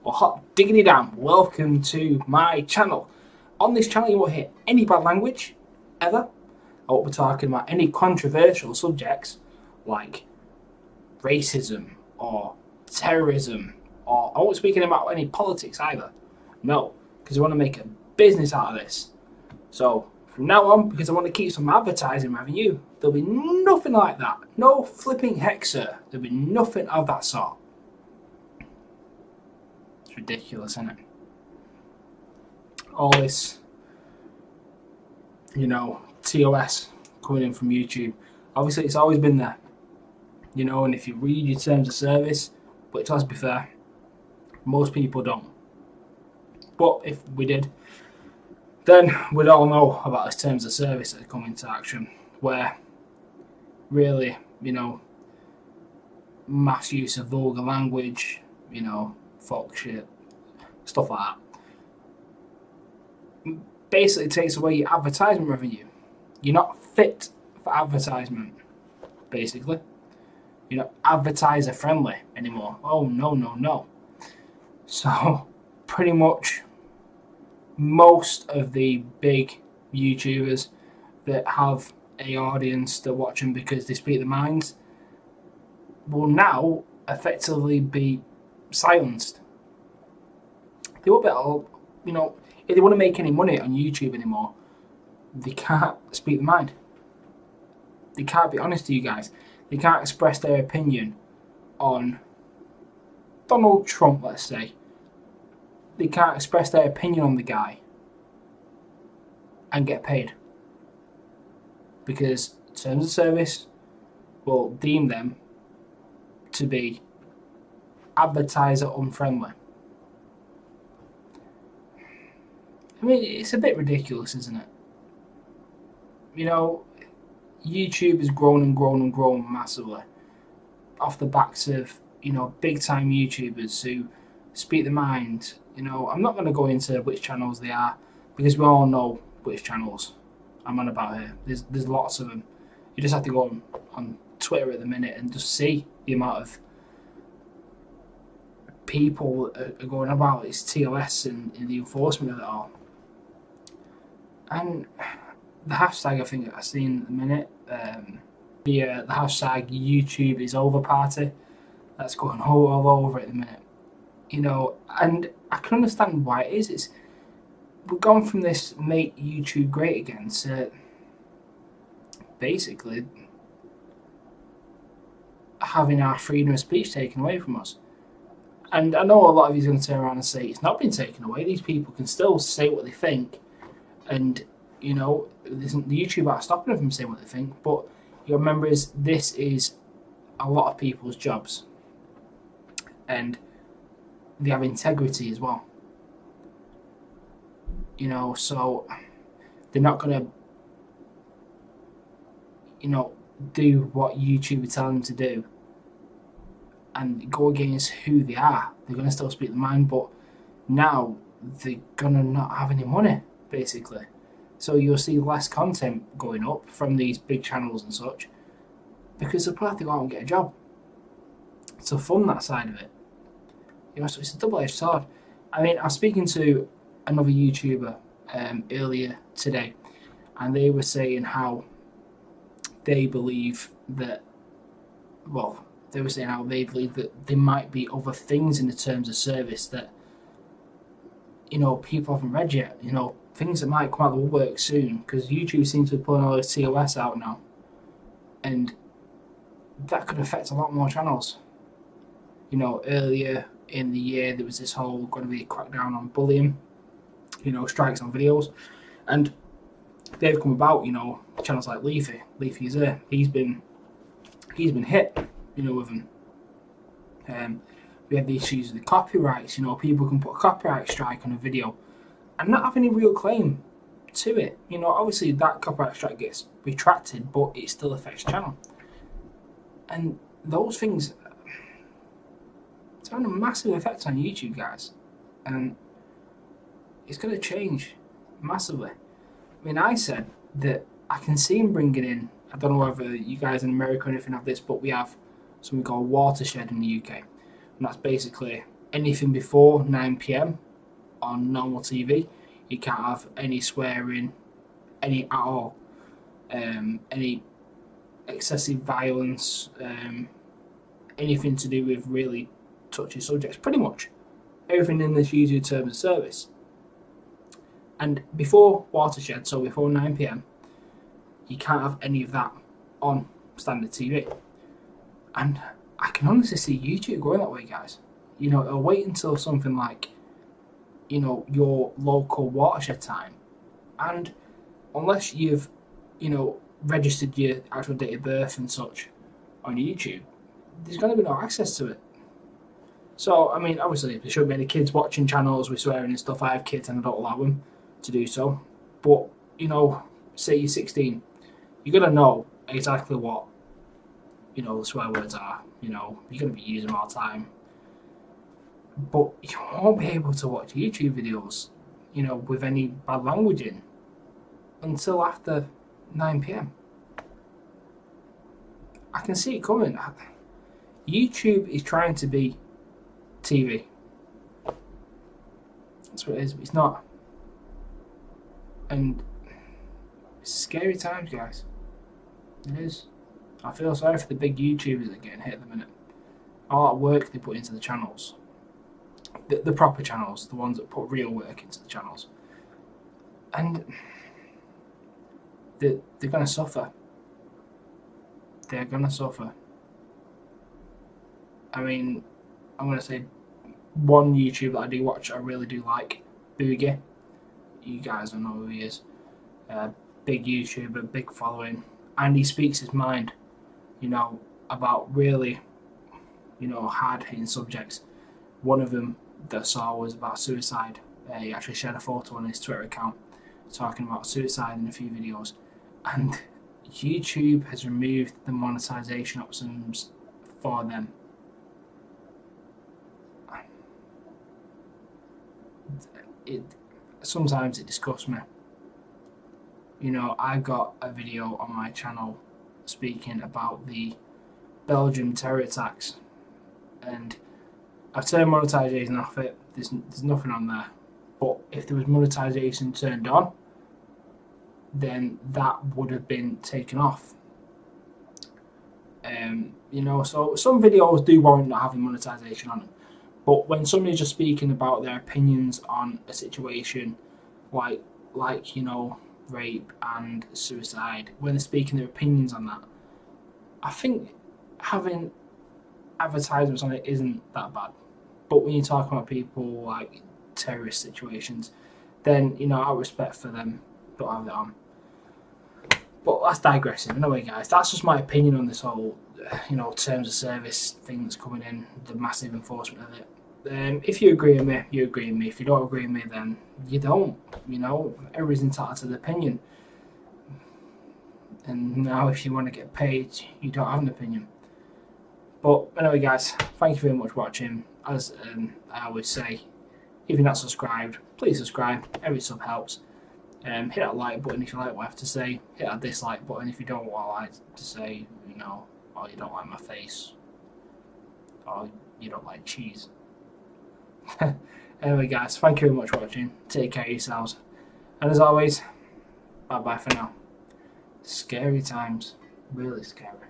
Well, hot diggity damn, welcome to my channel. On this channel you won't hear any bad language, ever. I won't be talking about any controversial subjects like racism or terrorism, or I won't be speaking about any politics either. No, because I want to make a business out of this. So from now on, because I want to keep some advertising revenue, there'll be nothing like that. No flipping heck, sir. There'll be nothing of that sort. It's ridiculous, isn't it? All this, TOS coming in from YouTube. Obviously, it's always been there. And if you read your terms of service, which let's be fair, most people don't. But if we did, then we'd all know about this terms of service that come into action, where really, mass use of vulgar language, folk shit, stuff like that, basically takes away your advertisement revenue. You're not fit for advertisement, basically. You're not advertiser friendly anymore. Oh, no. So, pretty much most of the big YouTubers that have an audience that watch them because they speak their minds will now effectively be silenced. They won't be able, if they want to make any money on YouTube anymore, they can't speak their mind. They can't be honest to you guys. They can't express their opinion on Donald Trump, let's say. They can't express their opinion on the guy and get paid, because terms of service will deem them to be advertiser unfriendly. I mean, it's a bit ridiculous, isn't it? YouTube has grown and grown and grown massively off the backs of, big time YouTubers who speak their mind. I'm not going to go into which channels they are, because we all know which channels I'm on about here. There's lots of them. You just have to go on Twitter at the minute and just see the amount of people are going about its TOS and the enforcement of it all. And the hashtag I think I've seen at the minute, the hashtag YouTube is over party, that's going all over at the minute. And I can understand why it is. We've gone from this make YouTube great again to basically having our freedom of speech taken away from us. And I know a lot of you are going to turn around and say it's not been taken away. These people can still say what they think, and the YouTube aren't stopping them from saying what they think. But you remember, this is a lot of people's jobs, and they have integrity as well. So they're not going to, do what YouTube is telling them to do and go against who they are. They're going to still speak their mind, but now they're going to not have any money, basically. So you'll see less content going up from these big channels and such, because they'll probably have to go out and get a job to fund that side of it. So it's a double-edged sword. I mean, I was speaking to another YouTuber earlier today, and they were saying how they believe that, there might be other things in the terms of service that, people haven't read yet. Things that might come out of the woodwork soon, because YouTube seems to be pulling all this TOS out now, and that could affect a lot more channels. Earlier in the year there was this whole going to be a crackdown on bullying, strikes on videos, and they've come about. Channels like Leafy is there. He's been hit, with them. We had the issues with the copyrights. People can put a copyright strike on a video and not have any real claim to it. Obviously that copyright strike gets retracted, but it still affects the channel. And those things, it's having a massive effect on YouTube, guys. And it's going to change massively. I mean, I said that I can see him bringing in, I don't know whether you guys in America or anything have this, but we have something called watershed in the UK. And that's basically anything before 9 p.m. on normal TV. You can't have any swearing, any at all, any excessive violence, anything to do with really touchy subjects. Pretty much everything in this YouTube terms of service. And before Watershed, so before 9 p.m, you can't have any of that on standard TV. And I can honestly see YouTube going that way, guys. You know, it'll wait until something like, you know, your local Watershed time. And unless you've, you know, registered your actual date of birth and such on YouTube, there's going to be no access to it. So, I mean, obviously, there shouldn't be any kids watching channels with swearing and stuff. I have kids and I don't allow them to do so. But, you know, say you're 16, you're going to know exactly what, you know, the swear words are. You know, you're going to be using them all the time. But you won't be able to watch YouTube videos, you know, with any bad language in until after 9 p.m. I can see it coming. YouTube is trying to be TV. That's what it is, but it's not. And it's scary times, guys. It is. I feel sorry for the big YouTubers that are getting hit at the minute. All that work they put into the channels. The proper channels, the ones that put real work into the channels. And they're going to suffer. They're going to suffer. I mean, I'm going to say one YouTuber that I do watch, I really do like, Boogie. You guys don't know who he is. Big YouTuber, big following. And he speaks his mind, you know, about really, you know, hard-hitting subjects. One of them that I saw was about suicide. He actually shared a photo on his Twitter account talking about suicide in a few videos. And YouTube has removed the monetization options for them. Sometimes it disgusts me. You know, I got a video on my channel speaking about the Belgium terror attacks, and I've turned monetization off it. There's nothing on there. But if there was monetization turned on, then that would have been taken off. You know, so some videos do warrant not having monetization on them. But when somebody's just speaking about their opinions on a situation, like you know, rape and suicide, when they're speaking their opinions on that, I think having advertisements on it isn't that bad. But when you're talking about people like terrorist situations, then, you know, out of respect for them, don't have it on. But that's digressing. Anyway, guys, that's just my opinion on this whole, you know, terms of service thing that's coming in, the massive enforcement of it. If you agree with me, you agree with me. If you don't agree with me, then you don't. You know, everybody's entitled to their opinion. And now if you want to get paid, you don't have an opinion. But anyway, guys, thank you very much for watching. As I always say, if you're not subscribed, please subscribe. Every sub helps. Hit that like button if you like what I have to say. Hit that dislike button if you don't want what I like to say, you know, or you don't like my face, or you don't like cheese. Anyway, guys, thank you very much for watching. Take care of yourselves. And as always, bye-bye for now. Scary times. Really scary.